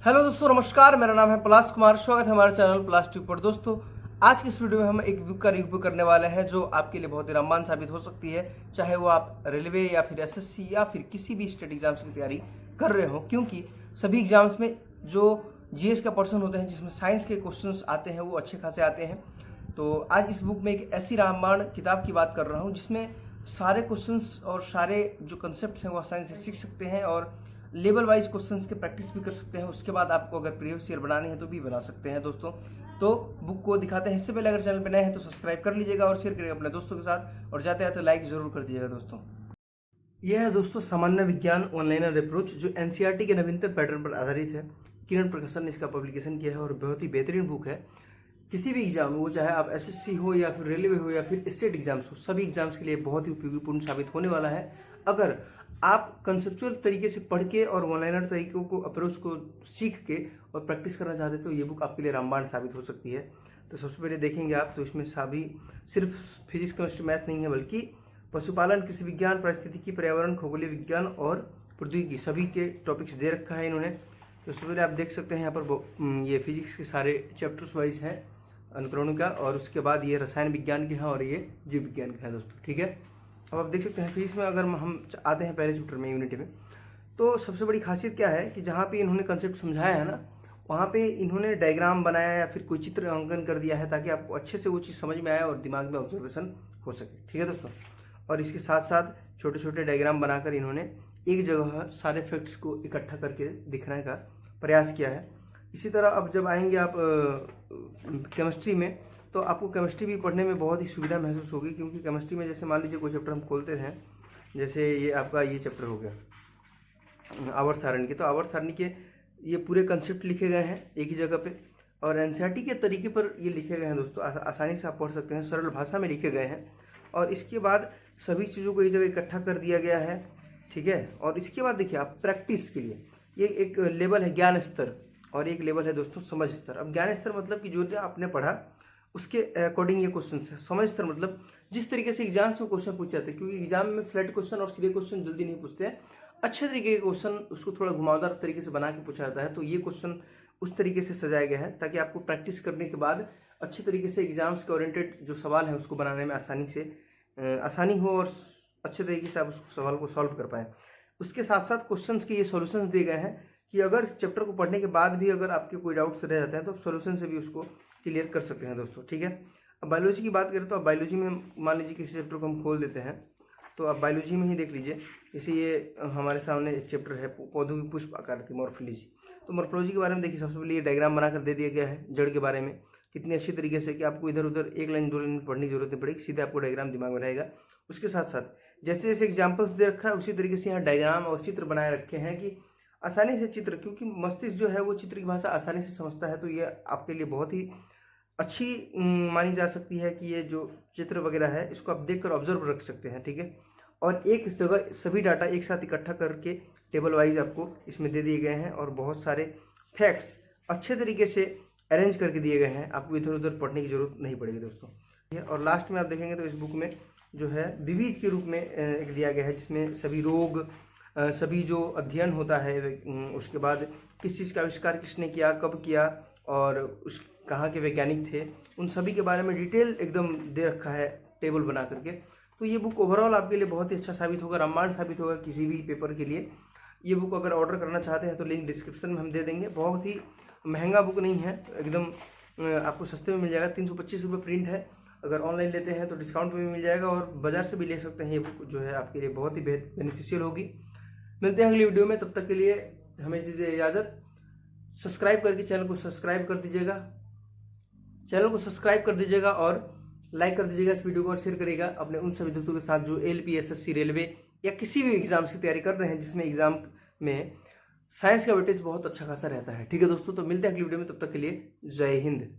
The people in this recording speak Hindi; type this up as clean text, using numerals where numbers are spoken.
हेलो दोस्तों, नमस्कार। मेरा नाम है पलाश कुमार। स्वागत है हमारे चैनल प्लास्टिक पर। दोस्तों, आज की इस वीडियो में हम एक बुक का रिव्यू करने वाले हैं जो आपके लिए बहुत ही रामबान साबित हो सकती है, चाहे वो आप रेलवे या फिर एसएससी या फिर किसी भी स्टेट एग्जाम्स की तैयारी कर रहे हो। क्योंकि सभी एग्जाम्स में जो जीएस का पर्सन होते हैं, जिसमें साइंस के क्वेश्चन आते हैं, वो अच्छे खासे आते हैं। तो आज इस बुक में एक ऐसी रामबाण किताब की बात कर रहा हूँ जिसमें सारे क्वेश्चंस और सारे जो कंसेप्ट हैं वो आसानी से सीख सकते हैं और लेवल वाइज क्वेश्चंस के प्रैक्टिस भी कर सकते हैं। उसके बाद आपको अगर प्रीवियस ईयर बनानी है तो भी बना सकते हैं दोस्तों। तो बुक को दिखाते हैं। इससे पहले अगर चैनल पे नए हैं तो सब्सक्राइब कर लीजिएगा और शेयर करिएगा अपने दोस्तों के साथ, और जाते आते लाइक जरूर कर दीजिएगा दोस्तों। यह है दोस्तों सामान्य विज्ञान ऑनलाइनर अप्रोच, जो एनसीईआरटी के नवीनतम पैटर्न पर आधारित है। किरण प्रकाशन ने इसका पब्लिकेशन किया है और बहुत ही बेहतरीन बुक है। किसी भी एग्जाम हो, चाहे आप एसएससी हो या फिर रेलवे हो या फिर स्टेट एग्जाम्स हो, सभी एग्जाम्स के लिए बहुत ही उपयोगीपूर्ण साबित होने वाला है। अगर आप कंसेप्चुअल तरीके से पढ़ के और ऑनलाइनर तरीकों को अप्रोच को सीख के और प्रैक्टिस करना चाहते तो ये बुक आपके लिए रामबाण साबित हो सकती है। तो सबसे पहले देखेंगे आप, तो इसमें सभी सिर्फ फिजिक्स केमिस्ट्री मैथ नहीं है, बल्कि पशुपालन, कृषि विज्ञान, पारिस्थितिकी, पर्यावरण, खगोलीय विज्ञान और प्रौद्योगिकी सभी के टॉपिक्स दे रखा है इन्होंने। तो सबसे पहले आप देख सकते हैं यहाँ पर ये फिजिक्स के सारे चैप्टर्स वाइज हैं अनुकरणों का, और उसके बाद ये रसायन विज्ञान के हैं और ये जीव विज्ञान के हैं दोस्तों। ठीक है, अब आप देख सकते हैं फिजिक्स में अगर हम आते हैं पहले चैप्टर में, यूनिटी में, तो सबसे बड़ी खासियत क्या है कि जहाँ पे इन्होंने कंसेप्ट समझाया है ना, वहाँ पे इन्होंने डायग्राम बनाया या फिर कोई चित्र अंकन कर दिया है ताकि आपको अच्छे से वो चीज़ समझ में आए और दिमाग में ऑब्जर्वेशन हो सके। ठीक है दोस्तों, और इसके साथ साथ छोटे छोटे डायग्राम बनाकर इन्होंने एक जगह सारे फैक्ट्स को इकट्ठा करके दिखाने का प्रयास किया है। इसी तरह अब जब आएंगे आप केमिस्ट्री में, तो आपको केमिस्ट्री भी पढ़ने में बहुत ही सुविधा महसूस होगी। क्योंकि केमिस्ट्री में जैसे मान लीजिए कोई चैप्टर हम खोलते हैं, जैसे ये आपका ये चैप्टर हो गया आवर्त सारणी के, तो आवर्त सारणी के ये पूरे कंसेप्ट लिखे गए हैं एक ही जगह पे, और एनसीईआरटी के तरीके पर ये लिखे गए हैं दोस्तों। आसानी से आप पढ़ सकते हैं, सरल भाषा में लिखे गए हैं। और इसके बाद सभी चीज़ों को एक जगह इकट्ठा कर दिया गया है। ठीक है, और इसके बाद देखिए आप प्रैक्टिस के लिए ये एक लेवल है ज्ञान स्तर और एक लेवल है दोस्तों समझ स्तर। अब ज्ञान स्तर मतलब कि जो आपने पढ़ा उसके अकॉर्डिंग ये क्वेश्चन है। समझ स्तर मतलब जिस तरीके से एग्जाम्स में क्वेश्चन पूछे जाते हैं, क्योंकि एग्जाम में फ्लैट क्वेश्चन और सीधे क्वेश्चन जल्दी नहीं पूछते हैं। अच्छे तरीके के क्वेश्चन उसको थोड़ा घुमावदार तरीके से बना के पूछा जाता है। तो ये क्वेश्चन उस तरीके से सजाया गया है ताकि आपको प्रैक्टिस करने के बाद अच्छे तरीके से एग्जाम्स के ओरिएंटेड जो सवाल है उसको बनाने में आसानी हो और अच्छे तरीके से आप उस सवाल को सॉल्व कर पाएँ। उसके साथ साथ क्वेश्चंस के ये सॉल्यूशंस दिए गए हैं कि अगर चैप्टर को पढ़ने के बाद भी अगर आपके कोई डाउट्स रह जाते हैं तो सॉल्यूशन से भी उसको क्लियर कर सकते हैं दोस्तों। ठीक है, अब बायोलॉजी की बात करें तो अब बायोलॉजी में मान लीजिए किसी चैप्टर को हम खोल देते हैं, तो आप बायोलॉजी में ही देख लीजिए। जैसे ये हमारे सामने एक चैप्टर है पौधों की पुष्प आकार की मॉर्फोलॉजी। तो मॉर्फोलॉजी के बारे में देखिए, सबसे पहले ये डायग्राम बनाकर दे दिया गया है जड़ के बारे में, कितनी अच्छी तरीके से कि आपको इधर उधर एक लाइन दो लाइन पढ़ने की जरूरत नहीं पड़ेगी, सीधे आपको डायग्राम दिमाग में रहेगा। उसके साथ साथ जैसे जैसे एग्जाम्पल्स दे रखा है उसी तरीके से यहाँ डायग्राम और चित्र बनाए रखे हैं कि आसानी से चित्र, क्योंकि मस्तिष्क जो है वो चित्र की भाषा आसानी से समझता है। तो ये आपके लिए बहुत ही अच्छी मानी जा सकती है कि ये जो चित्र वगैरह है इसको आप देखकर ऑब्जर्व रख सकते हैं। ठीक है, और एक जगह सभी डाटा एक साथ इकट्ठा करके टेबल वाइज आपको इसमें दे दिए गए हैं और बहुत सारे फैक्ट्स अच्छे तरीके से अरेंज करके दिए गए हैं। आपको इधर उधर पढ़ने की जरूरत नहीं पड़ेगी दोस्तों। और लास्ट में आप देखेंगे तो इस बुक में जो है विविध के रूप में एक दिया गया है, जिसमें सभी रोग, सभी जो अध्ययन होता है, उसके बाद किस चीज़ का आविष्कार किसने किया, कब किया और उस कहाँ के वैज्ञानिक थे, उन सभी के बारे में डिटेल एकदम दे रखा है टेबल बना करके। तो ये बुक ओवरऑल आपके लिए बहुत ही अच्छा साबित होगा, रामबाण साबित होगा किसी भी पेपर के लिए। ये बुक अगर ऑर्डर करना चाहते हैं तो लिंक डिस्क्रिप्शन में हम दे देंगे। बहुत ही महंगा बुक नहीं है, एकदम आपको सस्ते में मिल जाएगा। 325 रुपये प्रिंट है। अगर ऑनलाइन लेते हैं तो डिस्काउंट में भी मिल जाएगा और बाजार से भी ले सकते हैं। ये बुक जो है आपके लिए बहुत ही बेनिफिशियल होगी। मिलते हैं अगली वीडियो में, तब तक के लिए हमें दीजिए इजाज़त। सब्सक्राइब करके चैनल को सब्सक्राइब कर दीजिएगा और लाइक कर दीजिएगा इस वीडियो को, और शेयर करिएगा अपने उन सभी दोस्तों के साथ जो एलपी, एसएससी, रेलवे या किसी भी एग्जाम्स की तैयारी कर रहे हैं जिसमें एग्जाम में साइंस का वेटेज बहुत अच्छा खासा रहता है। ठीक है दोस्तों, तो मिलते हैं अगली वीडियो में, तब तक के लिए जय हिंद।